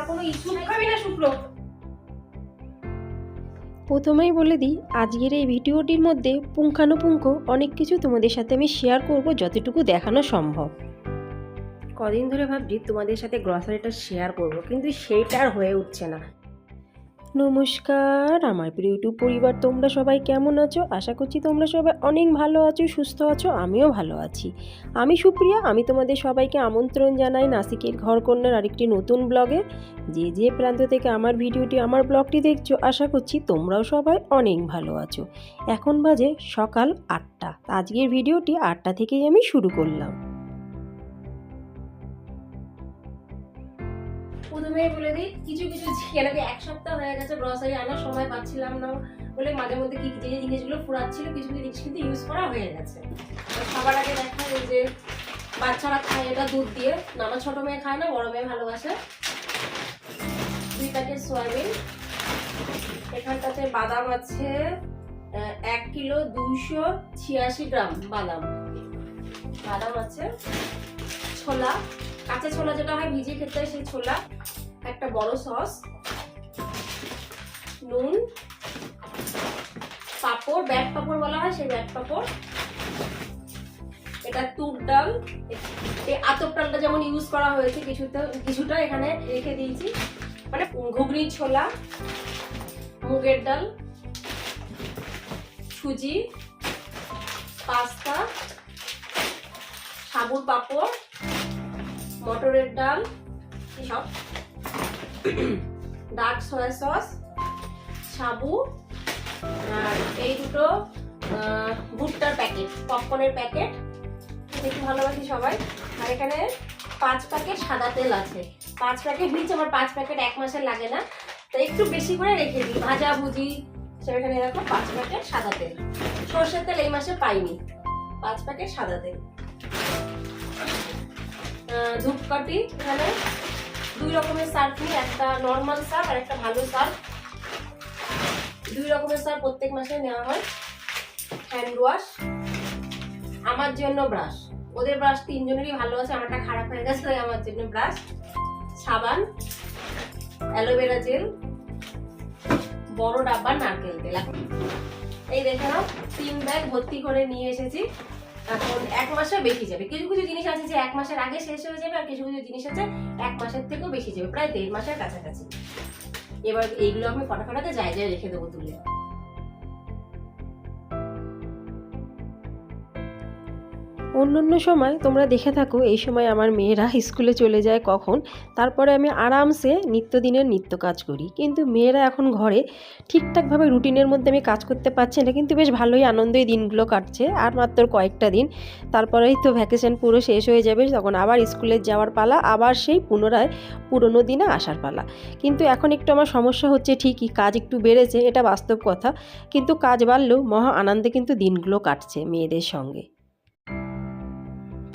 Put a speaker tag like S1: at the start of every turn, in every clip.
S1: কোনো স্যুপ খাবি না শুক্লো?
S2: প্রথমেই বলে দিই, আজকের এই ভিডিওটির মধ্যে পুঙ্খানুপুঙ্খ অনেক কিছু তোমাদের সাথে আমি শেয়ার করব, যতটুকু দেখানো সম্ভব। কদিন ধরে ভাবছি তোমাদের সাথে গ্রসারিটা শেয়ার করব, কিন্তু সেইটা আর হয়ে উঠছে না। নমস্কার আমার প্রিয় ইউটিউব পরিবার, তোমরা সবাই কেমন আছো? আশা করছি তোমরা সবাই অনেক ভালো আছো, সুস্থ আছো। আমিও ভালো আছি। আমি সুপ্রিয়া, আমি তোমাদের সবাইকে আমন্ত্রণ জানাই নাসিকের ঘরকন্যার আরেকটি নতুন ব্লগে। যে যে প্রান্ত থেকে আমার ভিডিওটি, আমার ব্লগটি দেখছো, আশা করছি তোমরাও সবাই অনেক ভালো আছো। এখন বাজে সকাল 8টা। আজকের ভিডিওটি 8টা থেকেই আমি শুরু করলাম।
S1: প্রথমেই বলে দিই, কিছু কিছু কেন কি এক সপ্তাহ হয়ে গেছে গ্রসারি আনার সময় পাচ্ছিলাম না বলে মাঝে মধ্যে কি যে জিনিসগুলো ফুরাচ্ছিল কিছু কিছু জিনিস কিন্তু ইউজ করা হয়ে গেছে। সবার আগে দেখা যায় যে বাচ্চারা খায় এটা দুধ দিয়ে, আমার ছোট মেয়ে খায় না, বড় মেয়ে ভালোবাসে। 2 প্যাকেট সয়াবিন, এখানটাতে বাদাম আছে 1 কিলো 286 গ্রাম বাদাম আছে। ছোলা, কাঁচা ছোলা যেটা হয় ভিজিয়ে খেতে হয় সেই ছোলা, একটা বড় সস, নুন, পাঁপড়, ব্যাট পাঁপড় বলা হয় সেই ব্যাট পাঁপড়, এটা তুর ডাল, এই আতপ ডালটা যেমন ইউজ করা হয়েছে কিছুটা এখানে রেখে দিয়েছি, মানে ঘুগনির ছোলা, মুগের ডাল, সুজি, পাস্তা, সাবুর পাঁপড়, মটরের ডাল, এসব, ডার্ক সয়া সস, সাবু, আর এই দুটো ভুট্টার প্যাকেট, পপকর্নের প্যাকেট, দেখি ভালোবাসি সবাই। আর এখানে 5 প্যাকেট সাদা তেল আছে। 5 প্যাকেট নিচে, আমার 5 প্যাকেট 1 মাসের লাগে না, তো একটু বেশি করে রেখে দিই ভাজা ভুজি। সেখানে দেখো 5 প্যাকেট সাদা তেল, সর্ষের তেল এই মাসে পাইনি। 5 প্যাকেট সাদা তেল, ধূপকাঠি, এখানে 2 রকমের সার্ফ নিই, একটা নর্মাল সার্ফ আর একটা ভালো সার্ফ। 2 রকমের সার্ফ প্রত্যেক মাসে নেওয়া হয়। হ্যান্ড ওয়াশ, আমার জন্য ব্রাশ, ওদের ব্রাশ 3 জনেরই ভালো আছে, আমারটা খারাপ হয়ে গেছে তাই আমার জন্য ব্রাশ, সাবান, অ্যালোভেরা জেল, বড় ডাব্বা নারকেল তেল। এই দেখে নাও 3 ব্যাগ ভর্তি করে নিয়ে এসেছি। এখন 1 মাসের বেশি যাবে। কিছু কিছু জিনিস আছে যে 1 মাসের আগে শেষ হয়ে যাবে, আর কিছু কিছু জিনিস আছে 1 মাসের থেকেও বেশি যাবে, প্রায় 1.5 মাসের কাছাকাছি। এবার এইগুলো আমি ফটাফটাতে জায়গায় রেখে দেবো তুলে।
S2: অন্য সময় তোমরা দেখে থাকো, এই সময় আমার মেয়েরা স্কুলে চলে যায় কখন, তারপরে আমি আরামসে নিত্যদিনের নিত্য কাজ করি। কিন্তু মেয়েরা এখন ঘরে ঠিকঠাকভাবে রুটিনের মধ্যে আমি কাজ করতে পারছি না, কিন্তু বেশ ভালোই আনন্দই দিনগুলো কাটছে। আর মাত্র কয়েকটা দিন, তারপরেই তো ভ্যাকেশন পুরো শেষ হয়ে যাবে, তখন আবার স্কুলে যাওয়ার পালা, আবার সেই পুনরায় পুরনো দিনে আসার পালা। কিন্তু এখন একটু আমার সমস্যা হচ্ছে, ঠিকই কাজ একটু বেড়েছে, এটা বাস্তব কথা, কিন্তু কাজ বাড়লেও মহা আনন্দে কিন্তু দিনগুলো কাটছে মেয়েদের সঙ্গে।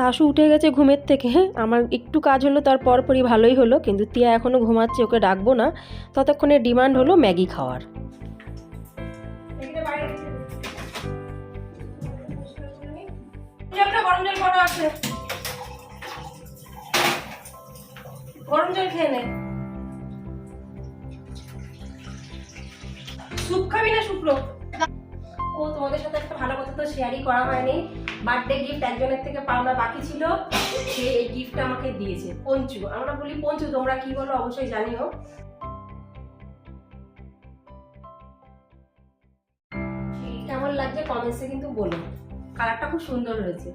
S2: তাসু উঠে গেছে ঘুমের থেকে, হ্যাঁ আমার একটু কাজ হলো, তার পরপরই ভালোই হলো। কিন্তু তিয়া এখনও ঘুমাচ্ছে, ওকে ডাকবো না। ততক্ষণে ডিমান্ড হলো ম্যাগি খাওয়ার।
S1: গরম জল খেয়ে নে। স্যুপ খাবি না শুক্লো? ও তোমাদের সাথে একটা ভালো কথা তো শেয়ারই করা হয়নি। বার্থডে গিফট একজনের থেকে পাওনা বাকি ছিল, সে এই গিফটটা আমাকে দিয়েছে। পঞ্চু, আমরা বলি পঞ্চু, তোমরা কি বলো অবশ্যই জানিও। কেমন লাগছে কমেন্টসে কিন্তু বলো, কালারটা খুব সুন্দর হয়েছে।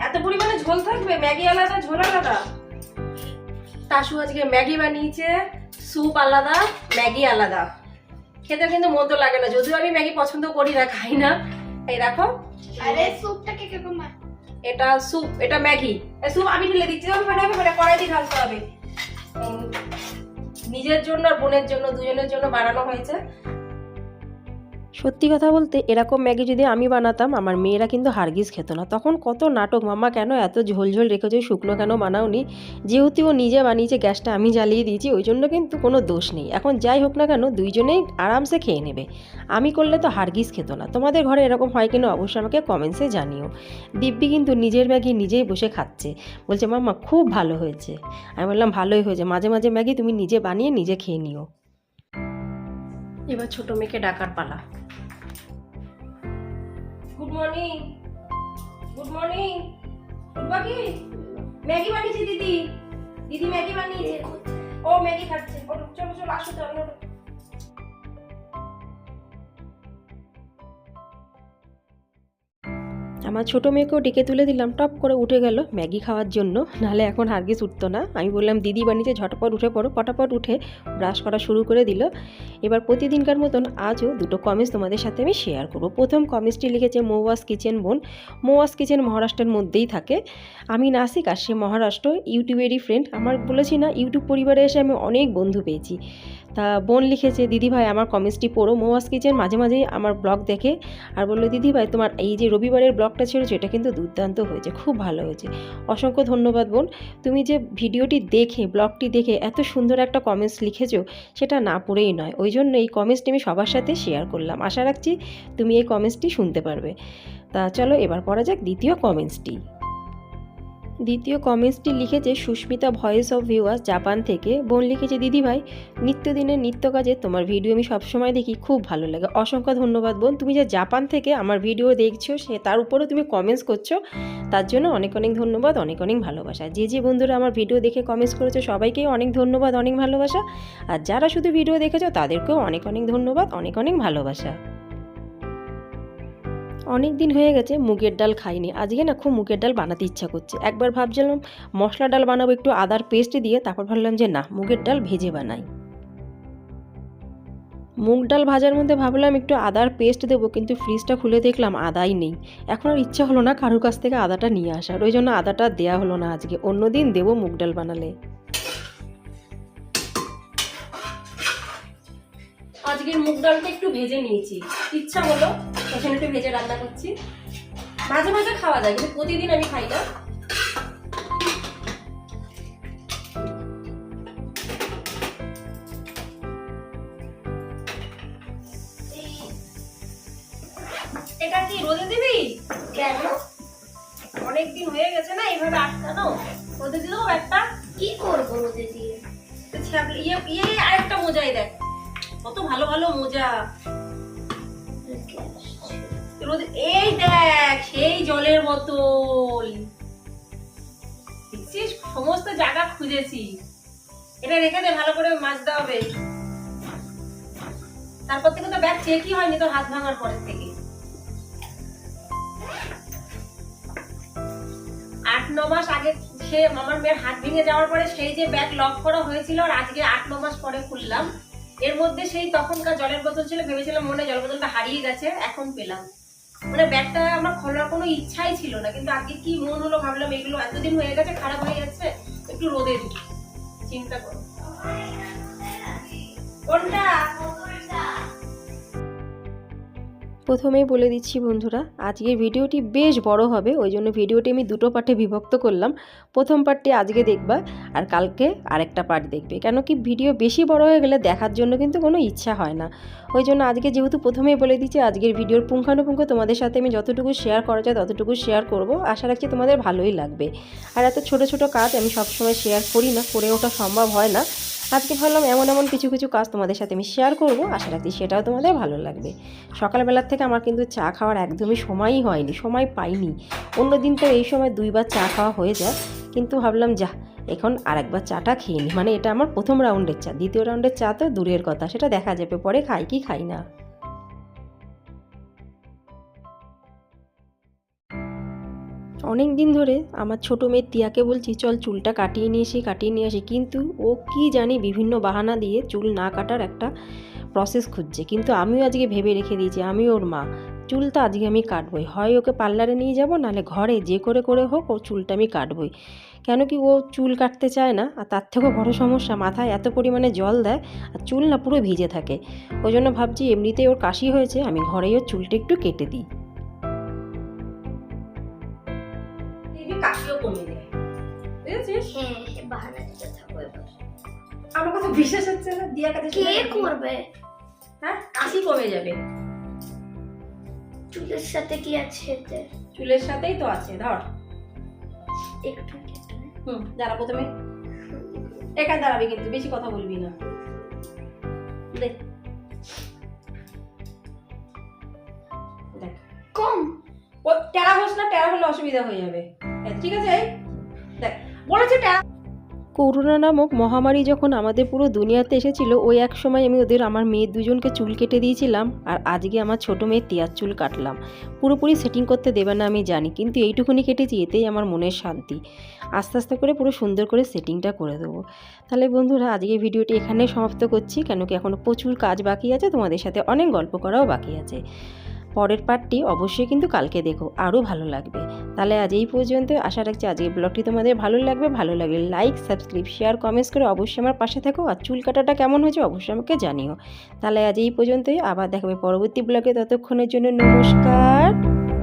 S1: এত পরিমাণে ঝোল থাকবে? ম্যাগি আলাদা, ঝোল আলাদা। তাসু আজকে ম্যাগি বানিয়েছে, স্যুপ আলাদা, ম্যাগি আলাদা। খেতে কিন্তু মন্দ লাগে না, যদিও আমি ম্যাগি পছন্দ করি না, খাই না। এই দেখো,
S3: আরে স্যুপটাকে কিরকম?
S1: এটা স্যুপ, এটা ম্যাগি। এই স্যুপ আমি ঢেলে দিচ্ছি, মানে কড়াই দিয়ে ঢালতে হবে। নিজের জন্য আর বোনের জন্য, দুজনের জন্য বানানো হয়েছে।
S2: সত্যি কথা বলতে এরকম ম্যাগি যদি আমি বানাতাম আমার মেয়েরা কিন্তু হারগিজ খেত না। তখন কত নাটক, মাম্মা কেন এত ঝোল ঝোল রেখেছো, শুকনো কেন বানাওনি। যেহেতু ও নিজে বানিয়েছে, গ্যাসটা আমি জ্বালিয়ে দিয়েছি, ওই জন্য কিন্তু কোনো দোষ নেই। এখন যাই হোক না কেন দুইজনেই আরামসে খেয়ে নেবে। আমি করলে তো হারগিজ খেত না। তোমাদের ঘরে এরকম হয় কিনা অবশ্যই আমাকে কমেন্টসে জানিও। দিব্যি কিন্তু নিজের ম্যাগি নিজেই বসে খাচ্ছে, বলছে মাম্মা খুব ভালো হয়েছে। আমি বললাম ভালোই হয়েছে, মাঝে মাঝে ম্যাগি তুমি নিজে বানিয়ে নিজে খেয়ে নিও। এবার ছোট মেয়েকে ডাকার পালা।
S1: Good morning, good morning. উঠবা কি? ম্যাগি বানিয়েছে দিদি, দিদি ম্যাগি বানিয়েছে। ও ম্যাগি খাচ্ছে। ওঠো, চলো চলো আসো তো, ওঠো।
S2: আমার ছোটো মেয়েকেও ডেকে তুলে দিলাম, টপ করে উঠে গেল ম্যাগি খাওয়ার জন্য, নাহলে এখন হারগিজ উঠতো না। আমি বললাম দিদি বানিয়েছে, ঝটপট উঠে পড়ো। পটাপট উঠে ব্রাশ করা শুরু করে দিল। এবার প্রতিদিনকার মতন আজও দুটো কমেন্টস তোমাদের সাথে আমি শেয়ার করব। প্রথম কমেন্টসটি লিখেছে মৌয়াস কিচেন বোন। মৌয়াস কিচেন মহারাষ্ট্রের মধ্যেই থাকে। আমি নাসিক আর সে মহারাষ্ট্র, ইউটিউবেরই ফ্রেন্ড। আমার বলেছি না, ইউটিউব পরিবারে এসে আমি অনেক বন্ধু পেয়েছি। তা বোন লিখেছে দিদি ভাই আমার কমেন্টসটি পড়ো। মৌয়াস কিচেন মাঝে মাঝেই আমার ব্লগ দেখে আর বললো দিদি ভাই তোমার এই যে রবিবারের ব্লগটা ছেড়েছো এটা কিন্তু দুর্দান্ত হয়েছে, খুব ভালো হয়েছে। অসংখ্য ধন্যবাদ বোন, তুমি যে ভিডিওটি দেখে ব্লগটি দেখে এত সুন্দর একটা কমেন্টস লিখেছো সেটা না পড়েই নয়। ওই জন্য এই কমেন্টসটি আমি সবার সাথে শেয়ার করলাম। আশা রাখছি তুমি এই কমেন্টসটি শুনতে পারবে। তা চলো এবার পড়া যাক দ্বিতীয় কমেন্টসটি। দ্বিতীয় কমেন্টসটি লিখেছে Susmita, voice of viewers, Japan থেকে। বোন লিখেছে দিদি ভাই নিত্যদিনের নিত্য কাজে তোমার ভিডিও আমি সবসময় দেখি, খুব ভালো লাগে। অসংখ্য ধন্যবাদ বোন, তুমি যে জাপান থেকে আমার ভিডিও দেখছো সে তার উপরেও তুমি কমেন্টস করছো, তার জন্য অনেক অনেক ধন্যবাদ, অনেক অনেক ভালোবাসা। যে যে বন্ধুরা আমার ভিডিও দেখে কমেন্টস করেছো সবাইকেই অনেক ধন্যবাদ, অনেক ভালোবাসা। আর যারা শুধু ভিডিও দেখেছো তাদেরকেও অনেক অনেক ধন্যবাদ, অনেক অনেক ভালোবাসা। অনেক দিন হয়ে গেছে মুগের ডাল খাইনি, আজকে না খুব মুগের ডাল বানাতে ইচ্ছা করছে। একবার ভাবছিলাম মশলা ডাল বানাবো একটু আদার পেস্ট দিয়ে, তারপর ভাবলাম যে না মুগের ডাল ভেজে বানাই। মুগ ডাল ভাজার মধ্যে ভাবলাম একটু আদার পেস্ট দেবো, কিন্তু ফ্রিজটা খুলে দেখলাম আদাই নেই। এখন আর ইচ্ছা হলো না কারোর কাছ থেকে আদাটা নিয়ে আসার, ওই জন্য আদাটা দেওয়া হলো না আজকে। অন্যদিন দেবো মুগ ডাল বানালে।
S1: আজকের মুগ ডালটা একটু ভেজে নিয়েছি, ইচ্ছা হলো সেখানে একটু ভেজে রান্না করছি। মাঝে মাঝে খাওয়া যায় কিন্তু প্রতিদিন আমি খাই না। এটা কি রোদে দিবি?
S3: কেন?
S1: অনেকদিন হয়ে গেছে না এইভাবে আটকানো, রোদে দিলেও একটা
S3: কি করবো রোদে দিয়ে?
S1: আরেকটা মোজাই দেখ, কত ভালো ভালো মোজা রোদে। এই দেখ সেই জলের বোতল, দেখছিস সমস্ত জায়গা খুঁজেছি। এটা রেখে দে, ভালো করে মাজতে হবে। তারপর থেকে তো ব্যাগ চেকই হয়নি তোর হাত ভাঙার পরের থেকে। 8-9 মাস আগে সে আমার মেয়ের হাত ভেঙে যাওয়ার পরে সেই যে ব্যাগ লক করা হয়েছিল, আর আজকে 8-9 মাস পরে খুললাম। এর মধ্যে সেই তখনকার জলের বোতল ছিল, ভেবেছিলাম মনে জলের বোতলটা হারিয়ে গেছে, এখন পেলাম। মানে ব্যাগটা আমার খোলার কোনো ইচ্ছাই ছিল না, কিন্তু আজকে কি মন হলো, ভাবলাম এগুলো এতদিন হয়ে গেছে খারাপ হয়ে যাচ্ছে, একটু রোদে দিই। চিন্তা করো কোনটা।
S2: প্রথমেই বলে দিচ্ছি বন্ধুরা আজকের ভিডিওটি বেশ বড় হবে, ওই জন্য ভিডিওটি আমি দুটো পার্টে বিভক্ত করলাম। প্রথম পার্টটি আজকে দেখবা আর কালকে আরেকটা পার্ট দেখবে, কেন কি ভিডিও বেশি বড় হয়ে গেলে দেখার জন্য কিন্তু কোনো ইচ্ছা হয় না। ওই জন্য আজকে যেহেতু প্রথমেই বলে দিচ্ছি আজকের ভিডিওর পুঙ্খানুপুঙ্খ তোমাদের সাথে আমি যতটুকু শেয়ার করা যায় ততটুকু শেয়ার করব। আশা রাখছি তোমাদের ভালোই লাগবে। আর এত ছোট ছোট কাজ আমি সবসময় শেয়ার করি না, করে ওঠা সম্ভব হয় না। আজকে ভাবলাম এমন এমন কিছু কিছু কাজ তোমাদের সাথে আমি শেয়ার করব, আশা রাখছি সেটাও তোমাদের ভালো লাগবে। সকালবেলার থেকে আমার কিন্তু চা খাওয়ার একদমই সময়ই হয়নি, সময় পাইনি। অন্যদিন তো এই সময় 2বার চা খাওয়া হয়ে যায়, কিন্তু ভাবলাম যা এখন আরেকবার চাটা খেয়ে নিই। মানে এটা আমার প্রথম রাউন্ডের চা, দ্বিতীয় রাউন্ডের চা তো দূরের কথা, সেটা দেখা যাবে পরে খাই কি খাই না। অনেক দিন ধরে আমার ছোটো মেয়ে টিয়াকে বলছি চল চুলটা কাটিয়ে নিয়ে আসি, কিন্তু ও কি জানি বিভিন্ন বাহানা দিয়ে চুল না কাটার একটা প্রসেস খুঁজছে। কিন্তু আমিও আজকে ভেবে রেখে দিয়েছি আমি ওর মা, চুলটা আজকে আমি কাটবই, হয় ওকে পার্লারে নিয়ে যাব, নাহলে ঘরে যে করে করে হোক ওর চুলটা আমি কাটবই। কেন কি ও চুল কাটতে চায় না, আর তার থেকেও বড় সমস্যা মাথায় এত পরিমাণে জল দেয় আর চুল না পুরো ভিজে থাকে। ওই জন্য ভাবছি এমনিতেই ওর কাশি হয়েছে, আমি ঘরেই ওর চুলটা একটু কেটে দিই।
S1: কাশিও কমে যায়, বুঝেছিস?
S3: হ্যাঁ বাহানা দিতে থাকো এবার।
S1: আমার কথা বিশ্বাস হচ্ছে না, দিয়া কাছে
S3: কে করবে?
S1: হ্যাঁ, কাশি কমে যাবে।
S3: চুলের সাথে কি আছে এতে?
S1: চুলের সাথেই তো আছে, ধর।
S3: একটু কেটে নে।
S1: দাঁড়া, প্রথমে এখানে দাঁড়াবি, কিন্তু বেশি কথা বলবি না। দেখ দেখ,
S3: কম।
S1: ও টেরা হোস না, টেরা হলে অসুবিধা হয়ে যাবে। ঠিক আছে, এই দেখ বলেছে টেরা।
S2: করোনা নামক মহামারী যখন আমাদের পুরো দুনিয়াতে এসেছিল, ওই এক সময় আমি আমার মেয়ের দুজনকে চুল কেটে দিয়েছিলাম, আর আজকে আমার ছোটো মেয়ের টিয়ার চুল কাটলাম। পুরোপুরি সেটিং করতে দেবে না আমি জানি, কিন্তু এইটুকুনি কেটেছি, এতেই আমার মনের শান্তি। আস্তে আস্তে করে পুরো সুন্দর করে সেটিংটা করে দেবো। তাহলে বন্ধুরা, আজকে ভিডিওটি এখানেই সমাপ্ত করছি, কেন কি এখনও প্রচুর কাজ বাকি আছে, তোমাদের সাথে অনেক গল্প করাও বাকি আছে। পরের পার্টটি অবশ্যই কিন্তু কালকে দেখো, আরও ভালো লাগবে। তাহলে আজ এই পর্যন্ত, আশা রাখছি আজকের ব্লগটি তোমাদের ভালো লাগবে। ভালো লাগলে লাইক, সাবস্ক্রাইব, শেয়ার, কমেন্টস করে অবশ্যই আমার পাশে থাকো। আর চুল কাটাটা কেমন হয়েছে অবশ্যই আমাকে জানিও। তাহলে আজ এই পর্যন্তই, আবার দেখাবে পরবর্তী ব্লগে। ততক্ষণের জন্য নমস্কার।